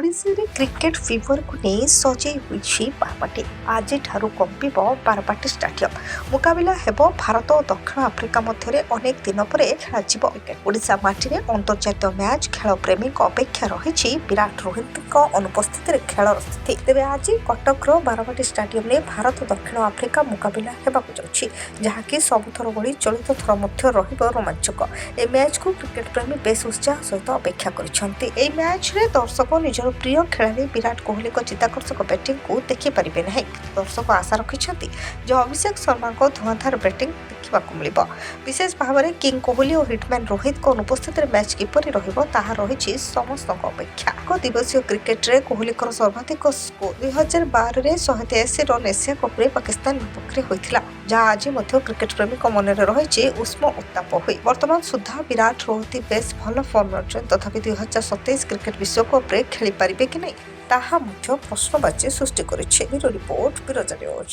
ଓଡ଼ିଶାରେ କ୍ରିକେଟ ଫିଭରକୁ ନେଇ ସଜେଇ ହୋଇଛି ବାରବାଟୀ। ଆଜିଠାରୁ କମ୍ପିବ ବାରବାଟୀ ଷ୍ଟାଡିୟମ। ମୁକାବିଲା ହେବ ଭାରତ ଓ ଦକ୍ଷିଣ ଆଫ୍ରିକା ମଧ୍ୟରେ ଅନେକ ଦିନ ପରେ ଖେଳାଯିବ କ୍ରିକେଟ। ଓଡ଼ିଶା ମାଟିରେ ଅନ୍ତର୍ଜାତୀୟ ମ୍ୟାଚ୍ ଖେଳପ୍ରେମୀଙ୍କ ଅପେକ୍ଷା ରହିଛି ବିରାଟ ରୋହିତଙ୍କ ଅନୁପସ୍ଥିତିରେ ଖେଳର ସ୍ଥିତି। ତେବେ ଆଜି କଟକର ବାରବାଟୀ ଷ୍ଟାଡିୟମରେ ଭାରତ ଦକ୍ଷିଣ ଆଫ୍ରିକା ମୁକାବିଲା ହେବାକୁ ଯାଉଛି, ଯାହାକି ସବୁଥର ଭଳି ଚଳିତ ଥର ମଧ୍ୟ ରହିବ ରୋମାଞ୍ଚକ। ଏହି ମ୍ୟାଚ୍କୁ କ୍ରିକେଟ ପ୍ରେମୀ ବେଶ୍ ଉତ୍ସାହ ସହିତ ଅପେକ୍ଷା କରିଛନ୍ତି। ଏହି ମ୍ୟାଚ୍ରେ ଦର୍ଶକ ନିଜର ପ୍ରିୟ ଖେଳାଳି ବିରାଟ କୋହଲିଙ୍କ ଚିତ୍ତାକର୍ଷକ ବ୍ୟାଟିଂକୁ ଦେଖିପାରିବେ ନାହିଁ। ଦର୍ଶକ ଆଶା ରଖିଛନ୍ତି ଯେ ଅଭିଷେକ ଶର୍ମାଙ୍କ ଧୂଆଁଧାର ବ୍ୟାଟିଂ ଦେଖିବାକୁ ମିଳିବ। ବିଶେଷ ଭାବରେ କିଙ୍ଗ କୋହଲି ଓ ହିଟମ୍ୟାନ୍ ରୋହିତଙ୍କ ଅନୁପସ୍ଥିତିରେ ମ୍ୟାଚ୍ କିପରି ରହିବ ତାହା ରହିଛି ସମସ୍ତଙ୍କ ଅପେକ୍ଷା। ଏକ ଦିବସୀୟ କ୍ରିକେଟରେ କୋହଲିଙ୍କର ସର୍ବାଧିକ ସ୍କୋର 2012ରେ 183 ରନ୍ ଏସିଆ କପ୍ରେ ପାକିସ୍ତାନ ବିପକ୍ଷରେ ହୋଇଥିଲା, ଯାହା ଆଜି ମଧ୍ୟ କ୍ରିକେଟ ପ୍ରେମୀଙ୍କ ମନରେ ରହିଛି ଉଷ୍ମ ଉତ୍ତାପ ହୋଇ। ବର୍ତ୍ତମାନ ସୁଦ୍ଧା ବିରାଟ ରୋହିତ ବେଶ୍ ଭଲ ଫର୍ମରେ ଅଛନ୍ତି, ତଥାପି 2027 କ୍ରିକେଟ ବିଶ୍ୱକପ୍ରେ ଖେଳିପାରିବେ କି ନାହିଁ ତାହା ମଧ୍ୟ ପ୍ରଶ୍ନବାଚୀ ସୃଷ୍ଟି କରିଛି। Bureau report, Biraja news.